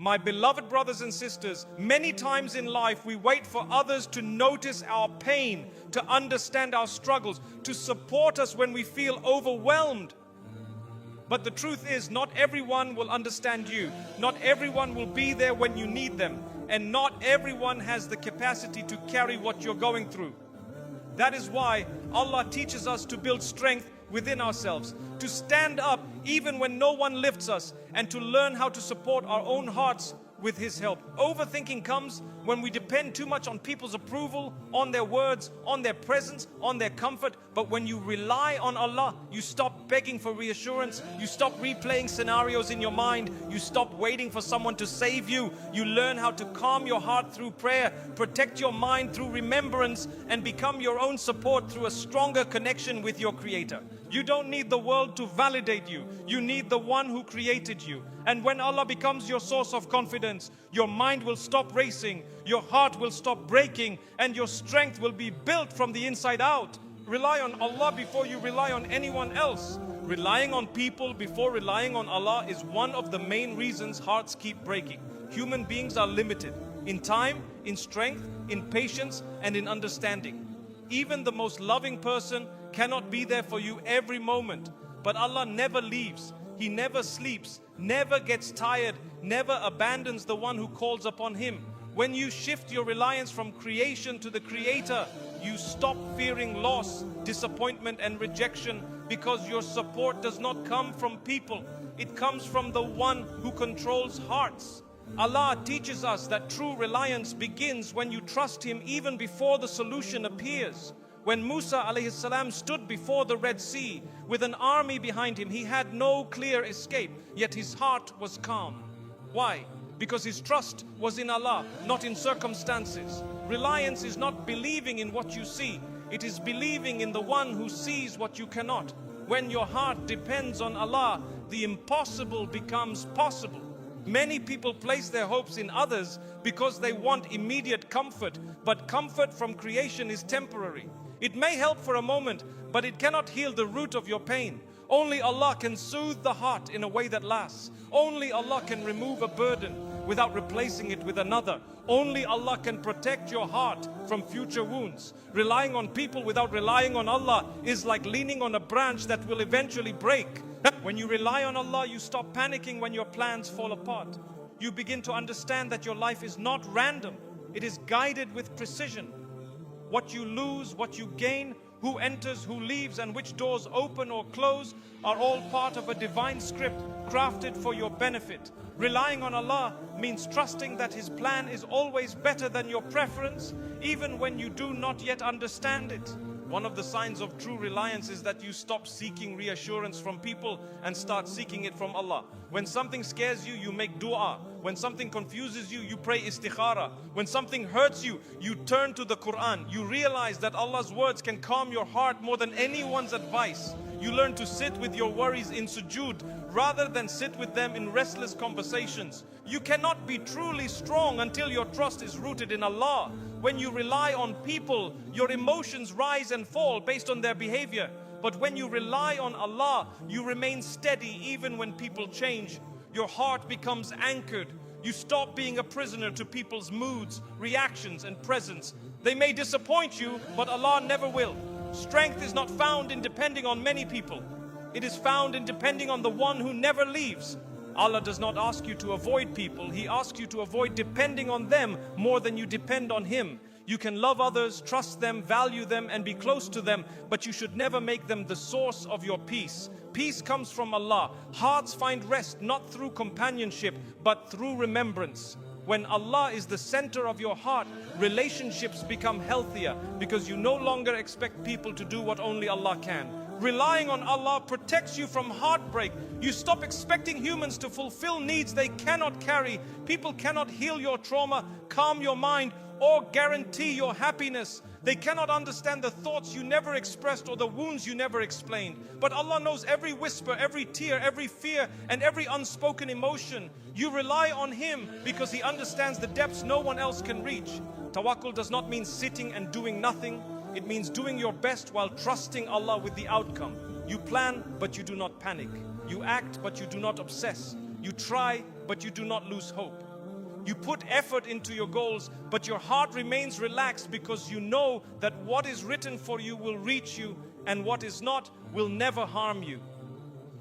My beloved brothers and sisters, many times in life we wait for others to notice our pain, to understand our struggles, to support us when we feel overwhelmed. But the truth is, not everyone will understand you. Not everyone will be there when you need them. And not everyone has the capacity to carry what you're going through. That is why Allah teaches us to build strength within ourselves, to stand up even when no one lifts us, and to learn how to support our own hearts with His help. Overthinking comes when we depend too much on people's approval, on their words, on their presence, on their comfort. But when you rely on Allah, you stop begging for reassurance, you stop replaying scenarios in your mind, you stop waiting for someone to save you. You learn how to calm your heart through prayer, protect your mind through remembrance, and become your own support through a stronger connection with your Creator. You don't need the world to validate you. You need the one who created you. And when Allah becomes your source of confidence, your mind will stop racing, your heart will stop breaking, and your strength will be built from the inside out. Rely on Allah before you rely on anyone else. Relying on people before relying on Allah is one of the main reasons hearts keep breaking. Human beings are limited in time, in strength, in patience, and in understanding. Even the most loving person cannot be there for you every moment. But Allah never leaves. He never sleeps, never gets tired, never abandons the one who calls upon Him. When you shift your reliance from creation to the Creator, you stop fearing loss, disappointment, and rejection, because your support does not come from people. It comes from the one who controls hearts. Allah teaches us that true reliance begins when you trust Him even before the solution appears. When Musa alayhi salam stood before the Red Sea with an army behind him, he had no clear escape, yet his heart was calm. Why? Because his trust was in Allah, not in circumstances. Reliance is not believing in what you see, it is believing in the one who sees what you cannot. When your heart depends on Allah, the impossible becomes possible. Many people place their hopes in others because they want immediate comfort, but comfort from creation is temporary. It may help for a moment, but it cannot heal the root of your pain. Only Allah can soothe the heart in a way that lasts. Only Allah can remove a burden without replacing it with another. Only Allah can protect your heart from future wounds. Relying on people without relying on Allah is like leaning on a branch that will eventually break. When you rely on Allah, you stop panicking when your plans fall apart. You begin to understand that your life is not random. It is guided with precision. What you lose, what you gain, who enters, who leaves, and which doors open or close are all part of a divine script crafted for your benefit. Relying on Allah means trusting that His plan is always better than your preference, even when you do not yet understand it. One of the signs of true reliance is that you stop seeking reassurance from people and start seeking it from Allah. When something scares you, you make dua. When something confuses you, you pray istikhara. When something hurts you, you turn to the Quran. You realize that Allah's words can calm your heart more than anyone's advice. You learn to sit with your worries in sujood rather than sit with them in restless conversations. You cannot be truly strong until your trust is rooted in Allah. When you rely on people, your emotions rise and fall based on their behavior. But when you rely on Allah, you remain steady even when people change. Your heart becomes anchored. You stop being a prisoner to people's moods, reactions, and presence. They may disappoint you, but Allah never will. Strength is not found in depending on many people. It is found in depending on the one who never leaves. Allah does not ask you to avoid people. He asks you to avoid depending on them more than you depend on Him. You can love others, trust them, value them, and be close to them, but you should never make them the source of your peace. Peace comes from Allah. Hearts find rest not through companionship, but through remembrance. When Allah is the center of your heart, relationships become healthier because you no longer expect people to do what only Allah can. Relying on Allah protects you from heartbreak. You stop expecting humans to fulfill needs they cannot carry. People cannot heal your trauma, calm your mind, or guarantee your happiness. They cannot understand the thoughts you never expressed or the wounds you never explained. But Allah knows every whisper, every tear, every fear, and every unspoken emotion. You rely on Him because He understands the depths no one else can reach. Tawakkul does not mean sitting and doing nothing. It means doing your best while trusting Allah with the outcome. You plan, but you do not panic. You act, but you do not obsess. You try, but you do not lose hope. You put effort into your goals, but your heart remains relaxed because you know that what is written for you will reach you and what is not will never harm you.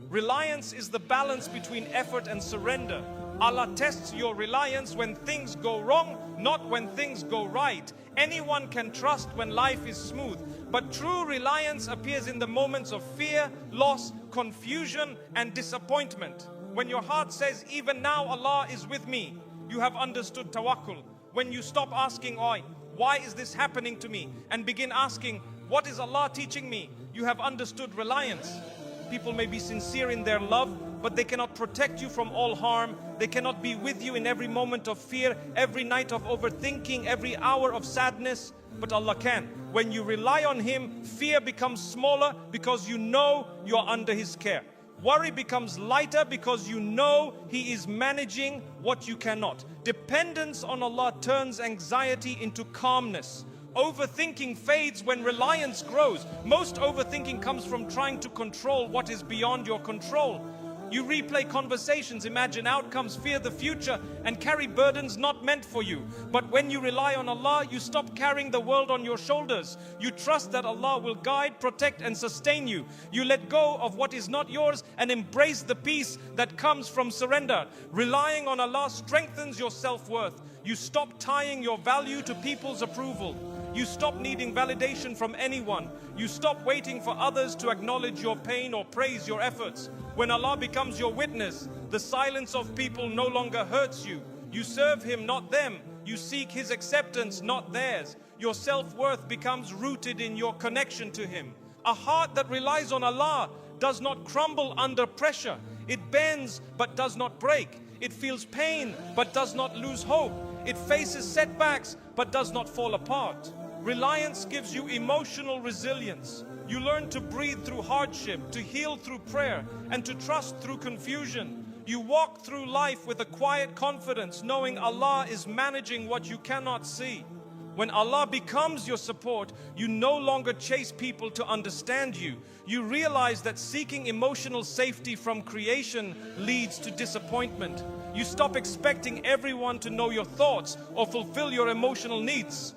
Reliance is the balance between effort and surrender. Allah tests your reliance when things go wrong, not when things go right. Anyone can trust when life is smooth, but true reliance appears in the moments of fear, loss, confusion, and disappointment. When your heart says, even now Allah is with me, you have understood tawakkul. When you stop asking, why is this happening to me? And begin asking, what is Allah teaching me? You have understood reliance. People may be sincere in their love, but they cannot protect you from all harm. They cannot be with you in every moment of fear, every night of overthinking, every hour of sadness. But Allah can. When you rely on Him, fear becomes smaller because you know you're under His care. Worry becomes lighter because you know He is managing what you cannot. Dependence on Allah turns anxiety into calmness. Overthinking fades when reliance grows. Most overthinking comes from trying to control what is beyond your control. You replay conversations, imagine outcomes, fear the future, and carry burdens not meant for you. But when you rely on Allah, you stop carrying the world on your shoulders. You trust that Allah will guide, protect, and sustain you. You let go of what is not yours and embrace the peace that comes from surrender. Relying on Allah strengthens your self-worth. You stop tying your value to people's approval. You stop needing validation from anyone. You stop waiting for others to acknowledge your pain or praise your efforts. When Allah becomes your witness, the silence of people no longer hurts you. You serve Him, not them. You seek His acceptance, not theirs. Your self-worth becomes rooted in your connection to Him. A heart that relies on Allah does not crumble under pressure. It bends but does not break. It feels pain but does not lose hope. It faces setbacks but does not fall apart. Reliance gives you emotional resilience. You learn to breathe through hardship, to heal through prayer, and to trust through confusion. You walk through life with a quiet confidence, knowing Allah is managing what you cannot see. When Allah becomes your support, you no longer chase people to understand you. You realize that seeking emotional safety from creation leads to disappointment. You stop expecting everyone to know your thoughts or fulfill your emotional needs.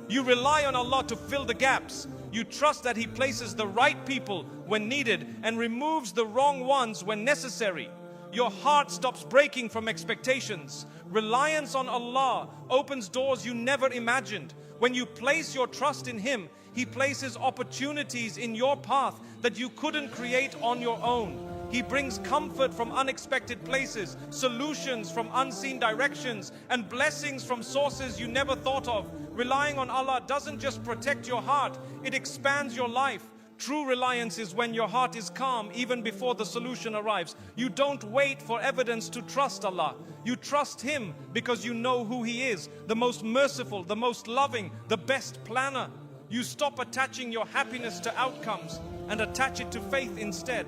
You rely on Allah to fill the gaps. You trust that He places the right people when needed and removes the wrong ones when necessary. Your heart stops breaking from expectations. Reliance on Allah opens doors you never imagined. When you place your trust in Him, He places opportunities in your path that you couldn't create on your own. He brings comfort from unexpected places, solutions from unseen directions, and blessings from sources you never thought of. Relying on Allah doesn't just protect your heart, it expands your life. True reliance is when your heart is calm even before the solution arrives. You don't wait for evidence to trust Allah. You trust Him because you know who He is, the most merciful, the most loving, the best planner. You stop attaching your happiness to outcomes and attach it to faith instead.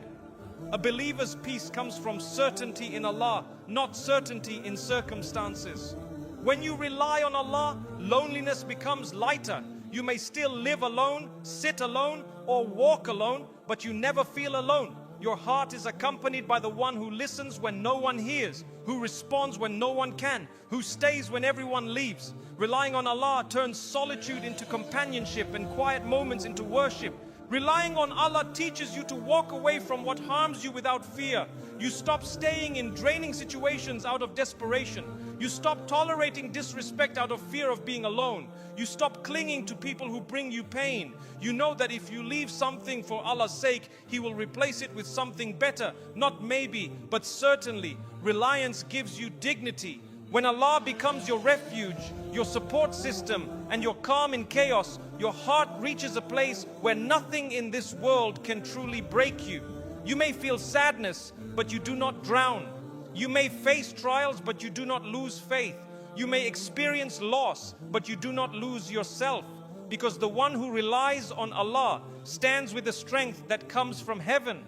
A believer's peace comes from certainty in Allah, not certainty in circumstances. When you rely on Allah, loneliness becomes lighter. You may still live alone, sit alone, or walk alone, but you never feel alone. Your heart is accompanied by the one who listens when no one hears, who responds when no one can, who stays when everyone leaves. Relying on Allah turns solitude into companionship and quiet moments into worship. Relying on Allah teaches you to walk away from what harms you without fear. You stop staying in draining situations out of desperation. You stop tolerating disrespect out of fear of being alone. You stop clinging to people who bring you pain. You know that if you leave something for Allah's sake, He will replace it with something better. Not maybe, but certainly. Reliance gives you dignity. When Allah becomes your refuge, your support system, and your calm in chaos, your heart reaches a place where nothing in this world can truly break you. You may feel sadness, but you do not drown. You may face trials, but you do not lose faith. You may experience loss, but you do not lose yourself. Because the one who relies on Allah stands with the strength that comes from heaven.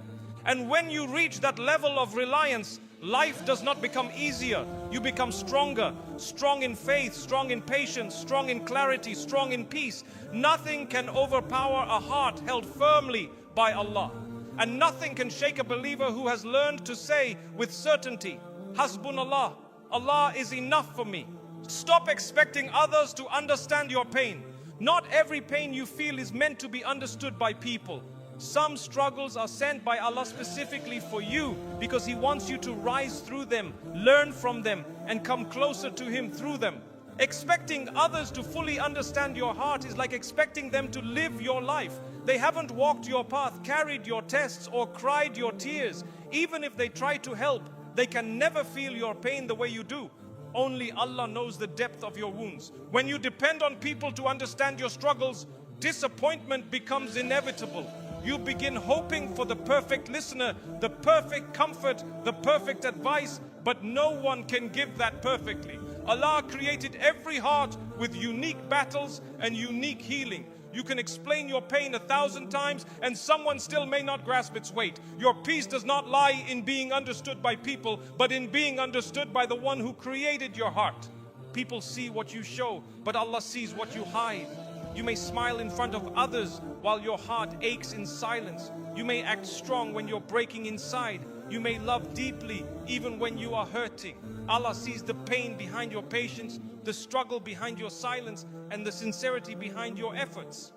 And when you reach that level of reliance, life does not become easier. You become stronger, strong in faith, strong in patience, strong in clarity, strong in peace. Nothing can overpower a heart held firmly by Allah. And nothing can shake a believer who has learned to say with certainty, Hasbunallah, Allah is enough for me. Stop expecting others to understand your pain. Not every pain you feel is meant to be understood by people. Some struggles are sent by Allah specifically for you because He wants you to rise through them, learn from them, and come closer to Him through them. Expecting others to fully understand your heart is like expecting them to live your life. They haven't walked your path, carried your tests, or cried your tears. Even if they try to help, they can never feel your pain the way you do. Only Allah knows the depth of your wounds. When you depend on people to understand your struggles, disappointment becomes inevitable. You begin hoping for the perfect listener, the perfect comfort, the perfect advice, but no one can give that perfectly. Allah created every heart with unique battles and unique healing. You can explain your pain 1,000 times and someone still may not grasp its weight. Your peace does not lie in being understood by people, but in being understood by the one who created your heart. People see what you show, but Allah sees what you hide. You may smile in front of others while your heart aches in silence. You may act strong when you're breaking inside. You may love deeply even when you are hurting. Allah sees the pain behind your patience, the struggle behind your silence, and the sincerity behind your efforts.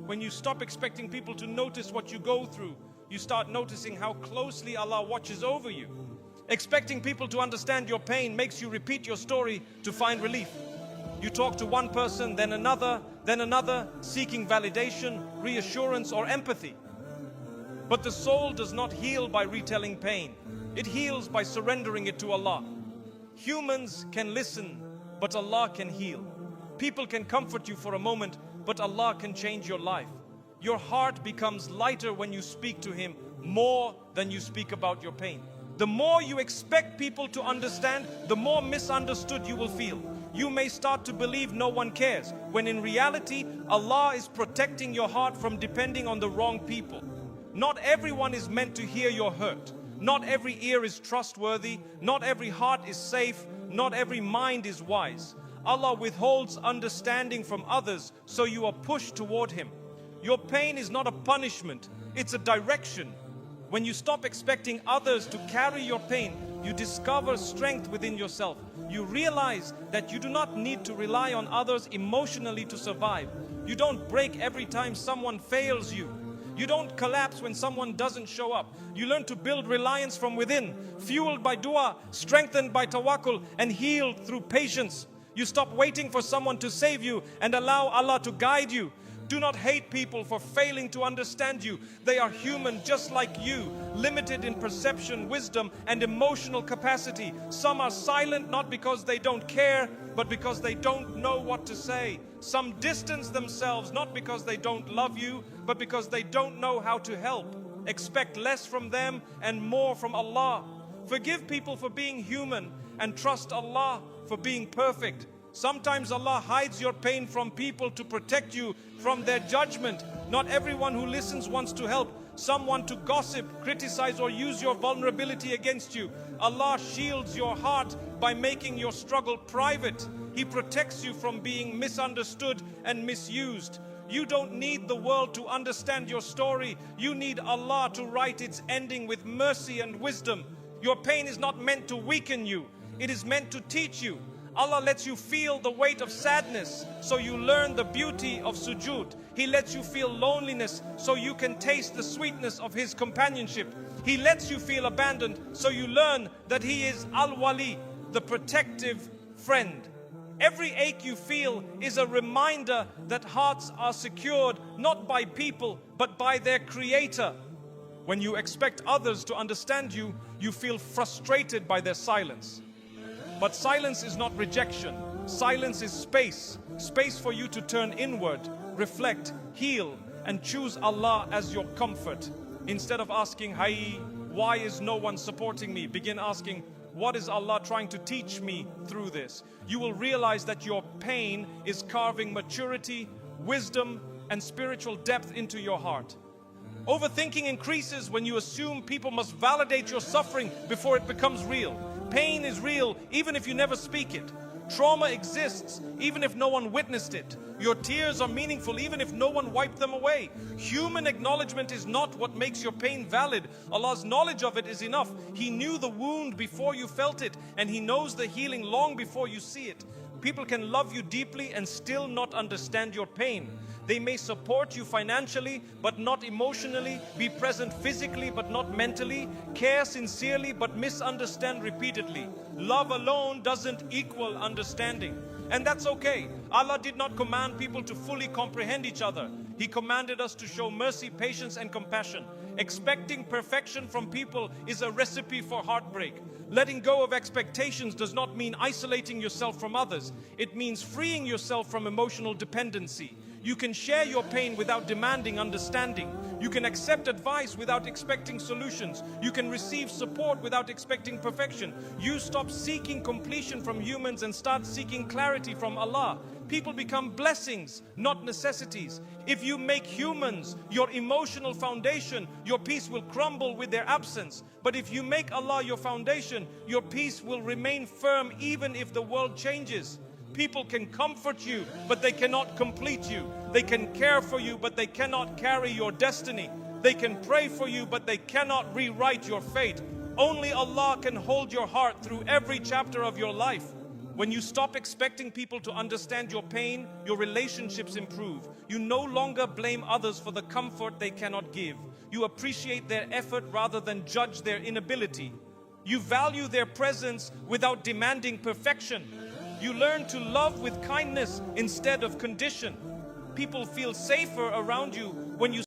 When you stop expecting people to notice what you go through, you start noticing how closely Allah watches over you. Expecting people to understand your pain makes you repeat your story to find relief. You talk to one person, then another, seeking validation, reassurance, or empathy. But the soul does not heal by retelling pain. It heals by surrendering it to Allah. Humans can listen, but Allah can heal. People can comfort you for a moment, but Allah can change your life. Your heart becomes lighter when you speak to Him more than you speak about your pain. The more you expect people to understand, the more misunderstood you will feel. You may start to believe no one cares, when in reality, Allah is protecting your heart from depending on the wrong people. Not everyone is meant to hear your hurt. Not every ear is trustworthy. Not every heart is safe. Not every mind is wise. Allah withholds understanding from others, so you are pushed toward Him. Your pain is not a punishment, it's a direction. When you stop expecting others to carry your pain, you discover strength within yourself. You realize that you do not need to rely on others emotionally to survive. You don't break every time someone fails you. You don't collapse when someone doesn't show up. You learn to build reliance from within, fueled by dua, strengthened by tawakkul, and healed through patience. You stop waiting for someone to save you and allow Allah to guide you. Do not hate people for failing to understand you. They are human just like you, limited in perception, wisdom, and emotional capacity. Some are silent not because they don't care, but because they don't know what to say. Some distance themselves not because they don't love you, but because they don't know how to help. Expect less from them and more from Allah. Forgive people for being human and trust Allah for being perfect. Sometimes Allah hides your pain from people to protect you from their judgment. Not everyone who listens wants to help. Some want to gossip, criticize, or use your vulnerability against you. Allah shields your heart by making your struggle private. He protects you from being misunderstood and misused. You don't need the world to understand your story. You need Allah to write its ending with mercy and wisdom. Your pain is not meant to weaken you. It is meant to teach you. Allah lets you feel the weight of sadness, so you learn the beauty of sujood. He lets you feel loneliness, so you can taste the sweetness of His companionship. He lets you feel abandoned, so you learn that He is Al-Wali, the protective friend. Every ache you feel is a reminder that hearts are secured not by people, but by their Creator. When you expect others to understand you, you feel frustrated by their silence. But silence is not rejection. Silence is space. Space for you to turn inward, reflect, heal, and choose Allah as your comfort. Instead of asking, "Hai, why is no one supporting me?" begin asking, "What is Allah trying to teach me through this?" You will realize that your pain is carving maturity, wisdom, and spiritual depth into your heart. Overthinking increases when you assume people must validate your suffering before it becomes real. Pain is real even if you never speak it. Trauma exists even if no one witnessed it. Your tears are meaningful even if no one wiped them away. Human acknowledgement is not what makes your pain valid. Allah's knowledge of it is enough. He knew the wound before you felt it, and He knows the healing long before you see it. People can love you deeply and still not understand your pain. They may support you financially but not emotionally, be present physically but not mentally, care sincerely but misunderstand repeatedly. Love alone doesn't equal understanding. And that's okay. Allah did not command people to fully comprehend each other. He commanded us to show mercy, patience, and compassion. Expecting perfection from people is a recipe for heartbreak. Letting go of expectations does not mean isolating yourself from others. It means freeing yourself from emotional dependency. You can share your pain without demanding understanding. You can accept advice without expecting solutions. You can receive support without expecting perfection. You stop seeking completion from humans and start seeking clarity from Allah. People become blessings, not necessities. If you make humans your emotional foundation, your peace will crumble with their absence. But if you make Allah your foundation, your peace will remain firm even if the world changes. People can comfort you, but they cannot complete you. They can care for you, but they cannot carry your destiny. They can pray for you, but they cannot rewrite your fate. Only Allah can hold your heart through every chapter of your life. When you stop expecting people to understand your pain, your relationships improve. You no longer blame others for the comfort they cannot give. You appreciate their effort rather than judge their inability. You value their presence without demanding perfection. You learn to love with kindness instead of condition. People feel safer around you when you